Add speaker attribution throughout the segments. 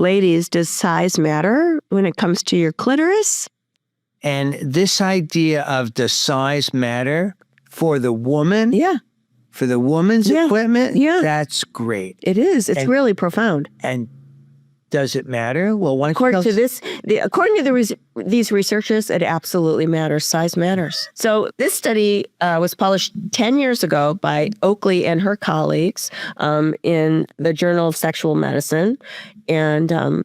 Speaker 1: ladies, does size matter when it comes to your clitoris?
Speaker 2: And this idea of does size matter for the woman?
Speaker 1: Yeah.
Speaker 2: For the woman's equipment?
Speaker 1: Yeah.
Speaker 2: That's great.
Speaker 1: It is. It's really profound.
Speaker 2: And does it matter? Well,
Speaker 1: according to these researchers, it absolutely matters. Size matters. So this study was published 10 years ago by Oakley and her colleagues in the Journal of Sexual Medicine. And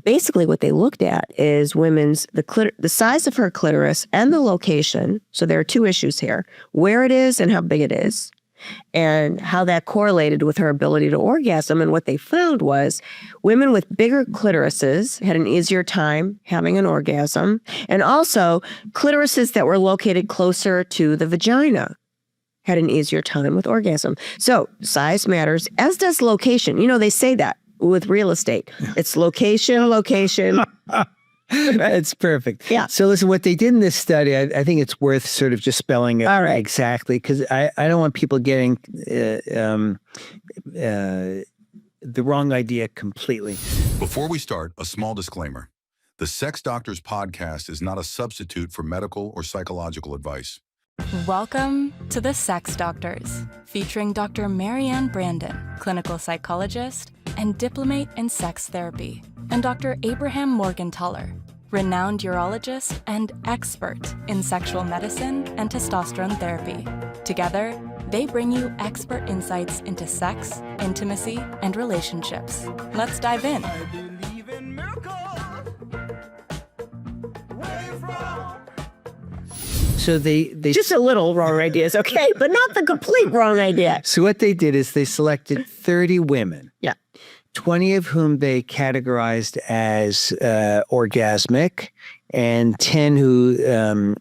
Speaker 1: basically what they looked at is the size of her clitoris and the location. So there are two issues here: where it is and how big it is, and how that correlated with her ability to orgasm. And what they found was women with bigger clitorises had an easier time having an orgasm, and also clitorises that were located closer to the vagina had an easier time with orgasm. So size matters, as does location. You know, they say that with real estate. It's location, location.
Speaker 2: That's perfect.
Speaker 1: Yeah.
Speaker 2: So listen, what they did in this study, I think it's worth sort of just spelling it exactly, because I don't want people getting the wrong idea completely.
Speaker 3: Before we start, a small disclaimer. The Sex Doctors podcast is not a substitute for medical or psychological advice.
Speaker 4: Welcome to the Sex Doctors, featuring Dr. Marianne Brandon, clinical psychologist and diplomate in sex therapy, and Dr. Abraham Morgentaler, renowned urologist and expert in sexual medicine and testosterone therapy. Together, they bring you expert insights into sex, intimacy, and relationships. Let's dive in.
Speaker 5: I believe in miracles. Where you from?
Speaker 2: So they
Speaker 1: Just a little wrong ideas, okay? But not the complete wrong idea.
Speaker 2: So what they did is they selected 30 women.
Speaker 1: Yeah.
Speaker 2: 20 of whom they categorized as orgasmic, and 10 who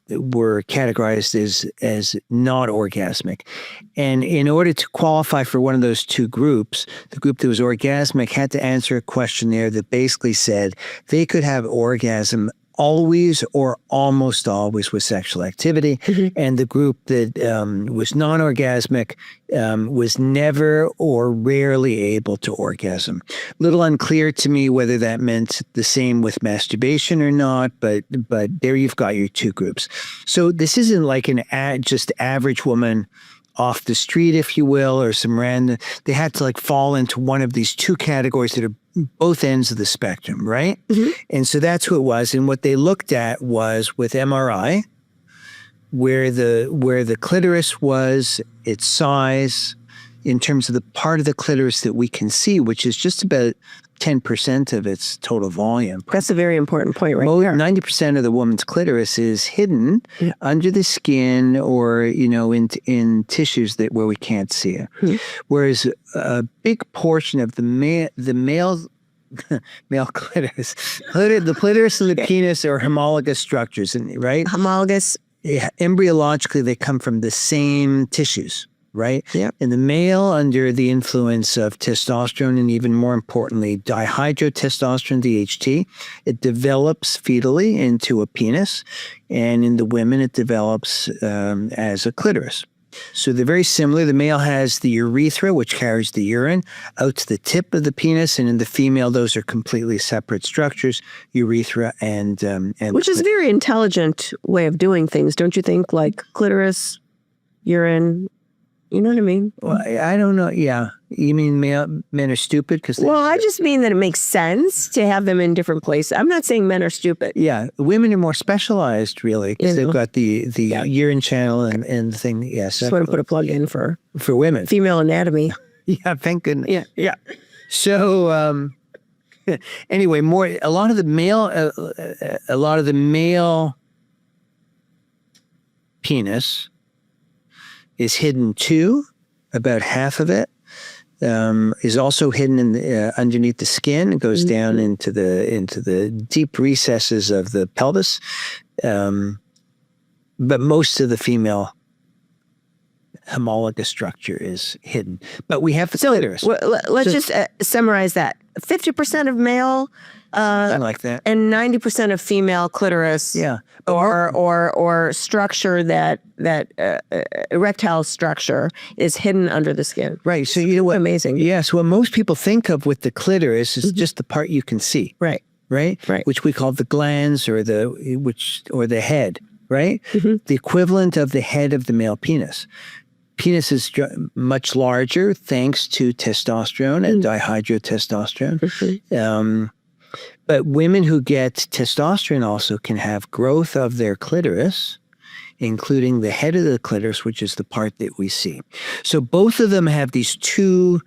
Speaker 2: were categorized as not orgasmic. And in order to qualify for one of those two groups, the group that was orgasmic had to answer a questionnaire that basically said they could have orgasm always or almost always with sexual activity. Mm-hmm. And the group that was non-orgasmic was never or rarely able to orgasm. Little unclear to me whether that meant the same with masturbation or not, but there you've got your two groups. So this isn't like just average woman off the street, if you will, or some random. They had to fall into one of these two categories that are both ends of the spectrum, right? Mm-hmm. And so that's who it was. And what they looked at was with MRI, where the clitoris was, its size, in terms of the part of the clitoris that we can see, which is just about 10% of its total volume.
Speaker 1: That's a very important point right there.
Speaker 2: 90% of the woman's clitoris is hidden under the skin or, in tissues where we can't see it. Mm-hmm. Whereas a big portion of the male clitoris, the clitoris and the penis are homologous structures, right?
Speaker 1: Homologous.
Speaker 2: Yeah, embryologically, they come from the same tissues. Right?
Speaker 1: Yeah.
Speaker 2: In the male, under the influence of testosterone and even more importantly, dihydrotestosterone, DHT, it develops fetally into a penis. And in the women, it develops as a clitoris. So they're very similar. The male has the urethra, which carries the urine out to the tip of the penis. And in the female, those are completely separate structures, urethra and
Speaker 1: which is a very intelligent way of doing things, don't you think? Like clitoris, urine. You know what I mean?
Speaker 2: Well, I don't know. Yeah. You mean men are stupid?
Speaker 1: Well, I just mean that it makes sense to have them in different places. I'm not saying men are stupid.
Speaker 2: Yeah. Women are more specialized, really, because they've got the urine channel and the thing. Yes.
Speaker 1: Just want to put a plug in for
Speaker 2: women.
Speaker 1: Female anatomy.
Speaker 2: Yeah. Thank goodness.
Speaker 1: Yeah. Yeah.
Speaker 2: So, anyway, a lot of the male penis is hidden too. About half of it is also hidden underneath the skin. It goes down into the deep recesses of the pelvis. But most of the female homologous structure is hidden. But we have the clitoris.
Speaker 1: Let's just summarize that. 50% of male
Speaker 2: I like that.
Speaker 1: and 90% of female clitoris.
Speaker 2: Yeah.
Speaker 1: Or structure that erectile structure is hidden under the skin.
Speaker 2: Right. So you know what?
Speaker 1: Amazing.
Speaker 2: Yes. What most people think of with the clitoris is just the part you can see.
Speaker 1: Right.
Speaker 2: Right.
Speaker 1: Right.
Speaker 2: Which we call the glans or the head. Right.
Speaker 1: Mm-hmm.
Speaker 2: The equivalent of the head of the male penis. Penis is much larger thanks to testosterone and dihydrotestosterone.
Speaker 1: Mm-hmm.
Speaker 2: But women who get testosterone also can have growth of their clitoris, including the head of the clitoris, which is the part that we see. So both of them have these two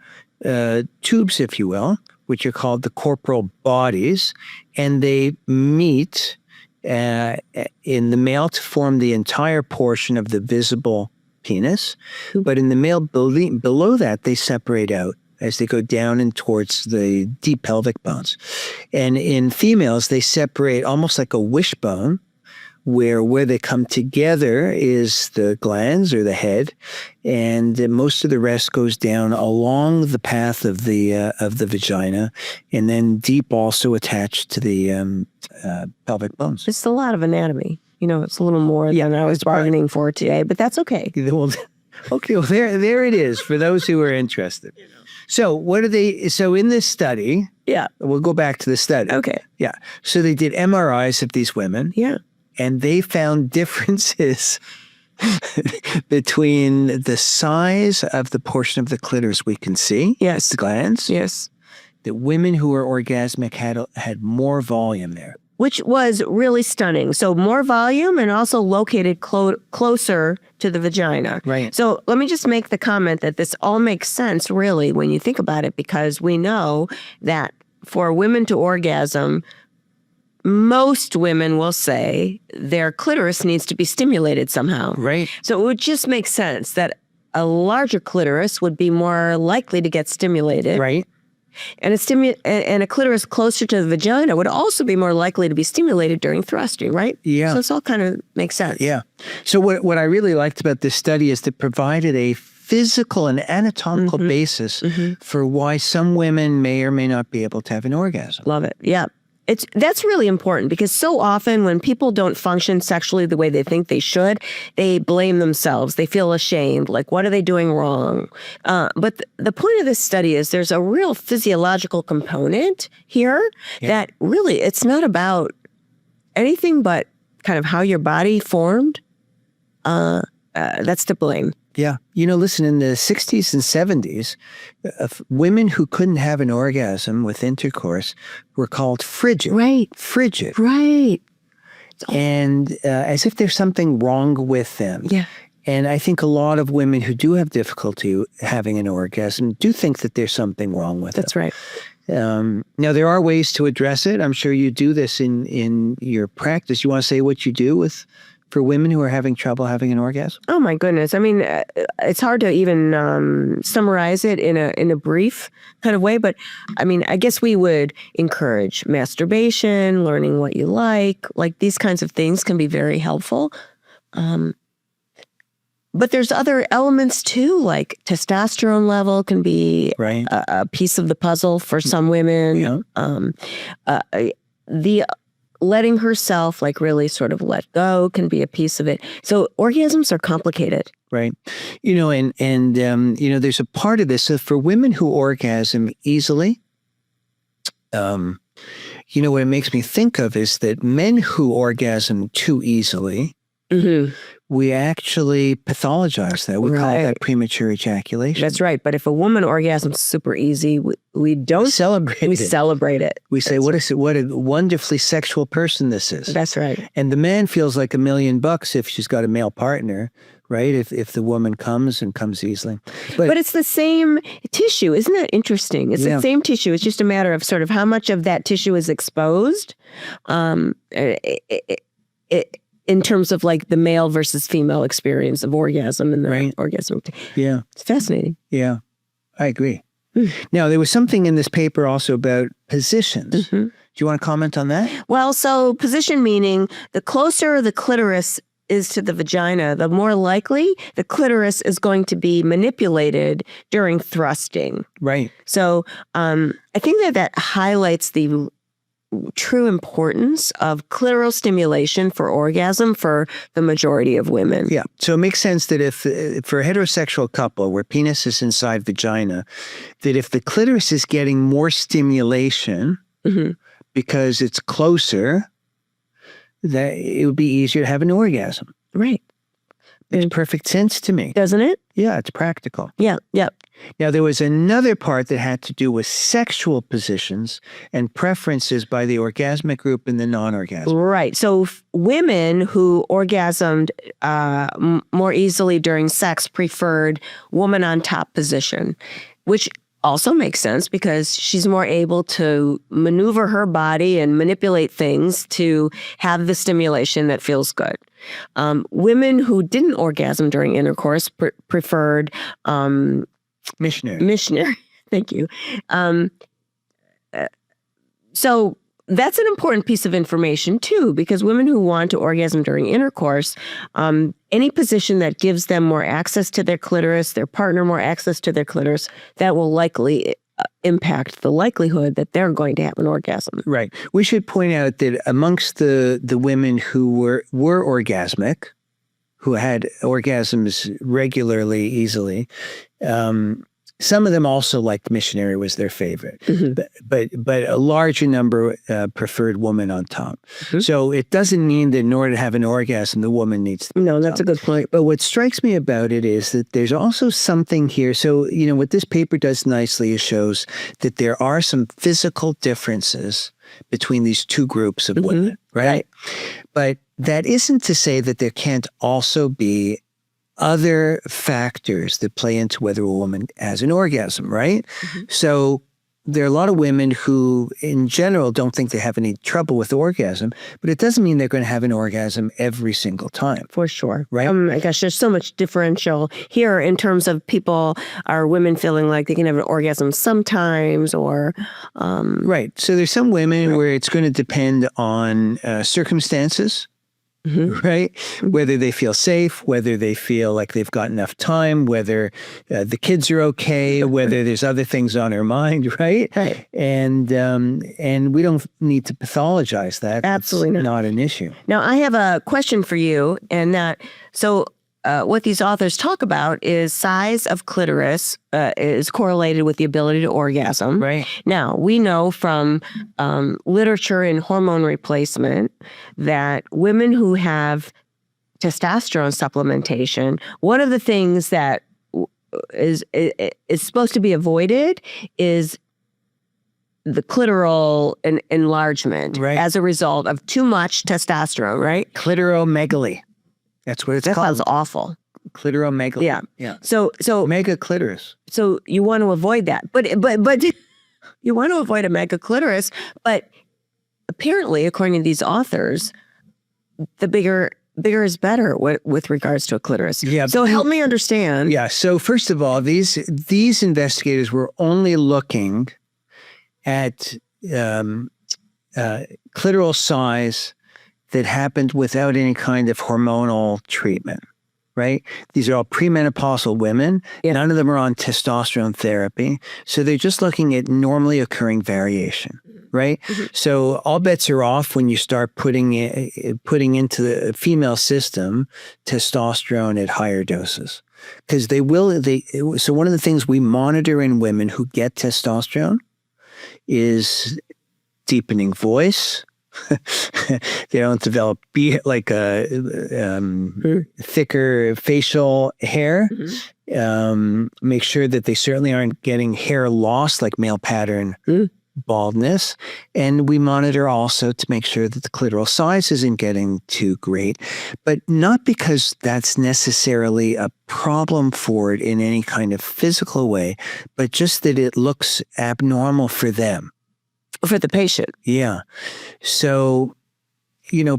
Speaker 2: tubes, if you will, which are called the corporal bodies, and they meet in the male to form the entire portion of the visible penis. But in the male below that, they separate out as they go down and towards the deep pelvic bones. And in females, they separate almost like a wishbone, where they come together is the glans or the head, and most of the rest goes down along the path of the vagina, and then deep also attached to the pelvic bones.
Speaker 1: It's a lot of anatomy. It's a little more than I was bargaining for today, but that's okay.
Speaker 2: Well, there it is for those who are interested. So what are they? So in this study,
Speaker 1: Yeah.
Speaker 2: we'll go back to the study.
Speaker 1: Okay.
Speaker 2: Yeah. So they did MRIs of these women.
Speaker 1: Yeah.
Speaker 2: And they found differences between the size of the portion of the clitoris we can see,
Speaker 1: Yes.
Speaker 2: the glands,
Speaker 1: Yes.
Speaker 2: that women who were orgasmic had more volume there.
Speaker 1: Which was really stunning. So more volume and also located closer to the vagina.
Speaker 2: Right.
Speaker 1: So let me just make the comment that this all makes sense, really, when you think about it, because we know that for women to orgasm, most women will say their clitoris needs to be stimulated somehow.
Speaker 2: Right.
Speaker 1: So it would just make sense that a larger clitoris would be more likely to get stimulated.
Speaker 2: Right.
Speaker 1: And a clitoris closer to the vagina would also be more likely to be stimulated during thrusting, right?
Speaker 2: Yeah.
Speaker 1: So this all kind of makes sense.
Speaker 2: Yeah. So what I really liked about this study is that provided a physical and anatomical basis for why some women may or may not be able to have an orgasm.
Speaker 1: Love it. Yeah. That's really important because so often when people don't function sexually the way they think they should, they blame themselves. They feel ashamed. Like, what are they doing wrong? But the point of this study is there's a real physiological component here that really it's not about anything but kind of how your body formed. That's to blame.
Speaker 2: Yeah. Listen, in the 60s and 70s, women who couldn't have an orgasm with intercourse were called frigid.
Speaker 1: Right.
Speaker 2: Frigid.
Speaker 1: Right.
Speaker 2: And as if there's something wrong with them.
Speaker 1: Yeah.
Speaker 2: And I think a lot of women who do have difficulty having an orgasm do think that there's something wrong with
Speaker 1: That's
Speaker 2: them.
Speaker 1: right.
Speaker 2: Now, there are ways to address it. I'm sure you do this in your practice. You want to say what you do for women who are having trouble having an orgasm?
Speaker 1: Oh my goodness! I mean, it's hard to even summarize it in a brief kind of way. But I mean, I guess we would encourage masturbation, learning what you like these kinds of things can be very helpful. But there's other elements too, like testosterone level can be
Speaker 2: Right.
Speaker 1: a piece of the puzzle for some women.
Speaker 2: Yeah.
Speaker 1: The letting herself really sort of let go can be a piece of it. So orgasms are complicated.
Speaker 2: Right. And there's a part of this. So for women who orgasm easily, what it makes me think of is that men who orgasm too easily, we actually pathologize that. We call that premature ejaculation.
Speaker 1: That's right. But if a woman orgasms super easy, we don't
Speaker 2: Celebrate
Speaker 1: we
Speaker 2: it.
Speaker 1: celebrate it.
Speaker 2: We say, what a wonderfully sexual person this is.
Speaker 1: That's right.
Speaker 2: And the man feels like $1 million if she's got a male partner, right? If the woman comes easily.
Speaker 1: But it's the same tissue. Isn't that interesting? It's
Speaker 2: Yeah.
Speaker 1: the same tissue. It's just a matter of sort of how much of that tissue is exposed. In terms of the male versus female experience of orgasm and the orgasm.
Speaker 2: Yeah.
Speaker 1: It's fascinating.
Speaker 2: Yeah, I agree. Now, there was something in this paper also about positions. Do you want to comment on that?
Speaker 1: Well, so position meaning the closer the clitoris is to the vagina, the more likely the clitoris is going to be manipulated during thrusting.
Speaker 2: Right.
Speaker 1: So I think that highlights the true importance of clitoral stimulation for orgasm for the majority of women.
Speaker 2: Yeah. So it makes sense that if for a heterosexual couple where penis is inside vagina, that if the clitoris is getting more stimulation because it's closer, that it would be easier to have an orgasm.
Speaker 1: Right.
Speaker 2: Makes perfect sense to me.
Speaker 1: Doesn't it?
Speaker 2: Yeah, it's practical.
Speaker 1: Yeah. Yep.
Speaker 2: Now, there was another part that had to do with sexual positions and preferences by the orgasmic group and the non-orgasmic.
Speaker 1: Right. So women who orgasmed more easily during sex preferred woman on top position, which also makes sense because she's more able to maneuver her body and manipulate things to have the stimulation that feels good. Women who didn't orgasm during intercourse preferred missionary. Thank you. So that's an important piece of information too, because women who want to orgasm during intercourse, any position that gives them more access to their clitoris, their partner more access to their clitoris, that will likely impact the likelihood that they're going to have an orgasm.
Speaker 2: Right. We should point out that amongst the women who were orgasmic, who had orgasms regularly, easily, some of them also liked missionary was their favorite, but a larger number preferred woman on top. So it doesn't mean that in order to have an orgasm, the woman needs to.
Speaker 1: No, that's a good point.
Speaker 2: But what strikes me about it is that there's also something here. So, what this paper does nicely is shows that there are some physical differences between these two groups of women, right? But that isn't to say that there can't also be other factors that play into whether a woman has an orgasm, right? So there are a lot of women who, in general, don't think they have any trouble with orgasm, but it doesn't mean they're going to have an orgasm every single time.
Speaker 1: For sure.
Speaker 2: Right?
Speaker 1: My gosh, there's so much differential here in terms of women feeling like they can have an orgasm sometimes or...
Speaker 2: Right. So there's some women where it's going to depend on circumstances. Right? Whether they feel safe, whether they feel like they've got enough time, whether the kids are okay, whether there's other things on her mind, right?
Speaker 1: Right.
Speaker 2: And we don't need to pathologize that.
Speaker 1: Absolutely
Speaker 2: it's not an issue.
Speaker 1: Now, I have a question for you, and what these authors talk about is size of clitoris is correlated with the ability to orgasm.
Speaker 2: Right.
Speaker 1: Now, we know from literature in hormone replacement that women who have testosterone supplementation, one of the things that is supposed to be avoided is the clitoral enlargement as a result of too much testosterone, right?
Speaker 2: Clitoromegaly. That's what it's
Speaker 1: that
Speaker 2: called.
Speaker 1: That sounds awful.
Speaker 2: Clitoromegaly.
Speaker 1: Yeah.
Speaker 2: Yeah.
Speaker 1: So
Speaker 2: mega clitoris.
Speaker 1: So you want to avoid that, but you want to avoid a mega clitoris. But apparently, according to these authors, the bigger is better with regards to a clitoris.
Speaker 2: Yeah.
Speaker 1: So help me understand.
Speaker 2: Yeah. So first of all, these investigators were only looking at clitoral size that happened without any kind of hormonal treatment, right? These are all premenopausal women. Yeah. None of them are on testosterone therapy. So they're just looking at normally occurring variation, right? So all bets are off when you start putting into the female system testosterone at higher doses. Because so one of the things we monitor in women who get testosterone is deepening voice. They don't develop thicker facial hair. Make sure that they certainly aren't getting hair loss like male pattern baldness. And we monitor also to make sure that the clitoral size isn't getting too great, but not because that's necessarily a problem for it in any kind of physical way, but just that it looks abnormal for them.
Speaker 1: For the patient.
Speaker 2: Yeah. So,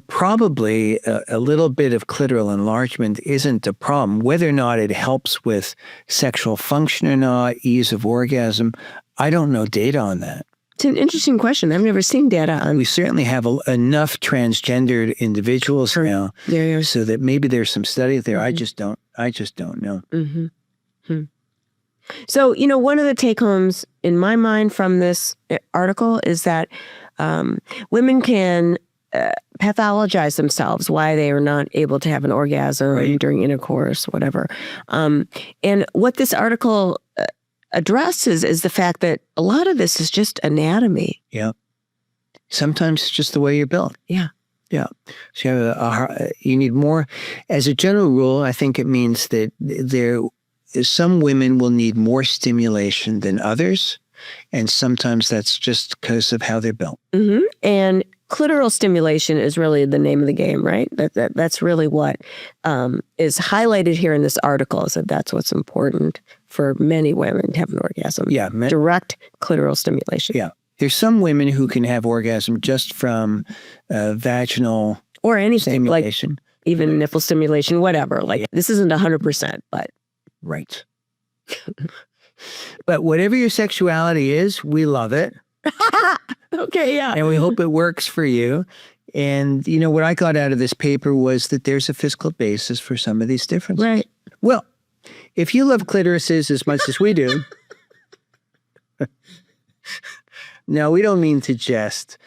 Speaker 2: probably a little bit of clitoral enlargement isn't a problem. Whether or not it helps with sexual function or not, ease of orgasm, I don't know data on that.
Speaker 1: It's an interesting question. I've never seen data on.
Speaker 2: We certainly have enough transgendered individuals now, so that maybe there's some study there. I just don't know.
Speaker 1: So, one of the take homes in my mind from this article is that women can pathologize themselves why they are not able to have an orgasm during intercourse, whatever. And what this article addresses is the fact that a lot of this is just anatomy.
Speaker 2: Yeah. Sometimes it's just the way you're built.
Speaker 1: Yeah.
Speaker 2: Yeah. So you need more. As a general rule, I think it means that some women will need more stimulation than others. And sometimes that's just because of how they're built.
Speaker 1: Mm-hmm. And clitoral stimulation is really the name of the game, right? That's really what is highlighted here in this article, is that that's what's important for many women to have an orgasm.
Speaker 2: Yeah.
Speaker 1: Direct clitoral stimulation.
Speaker 2: Yeah. There's some women who can have orgasm just from vaginal
Speaker 1: or anything,
Speaker 2: stimulation.
Speaker 1: like even nipple stimulation, whatever. Like this isn't 100%, but.
Speaker 2: Right. But whatever your sexuality is, we love it.
Speaker 1: Okay, yeah.
Speaker 2: And we hope it works for you. And, what I got out of this paper was that there's a physical basis for some of these differences.
Speaker 1: Right.
Speaker 2: Well, if you love clitorises as much as we do, no, we don't mean to jest,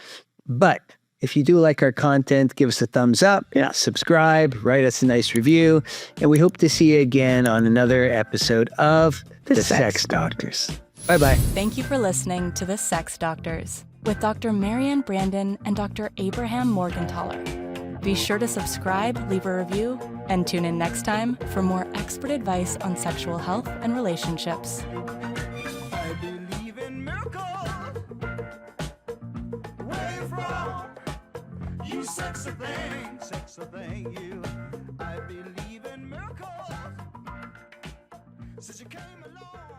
Speaker 2: but if you do like our content, give us a thumbs up, subscribe, write us a nice review, and we hope to see you again on another episode of The Sex Doctors. Bye-bye.
Speaker 4: Thank you for listening to The Sex Doctors with Dr. Marianne Brandon and Dr. Abraham Morgentaler. Be sure to subscribe, leave a review, and tune in next time for more expert advice on sexual health and relationships.
Speaker 5: I believe in miracles. Where you from? You sexy thing, you. I believe in miracles. Since you came along.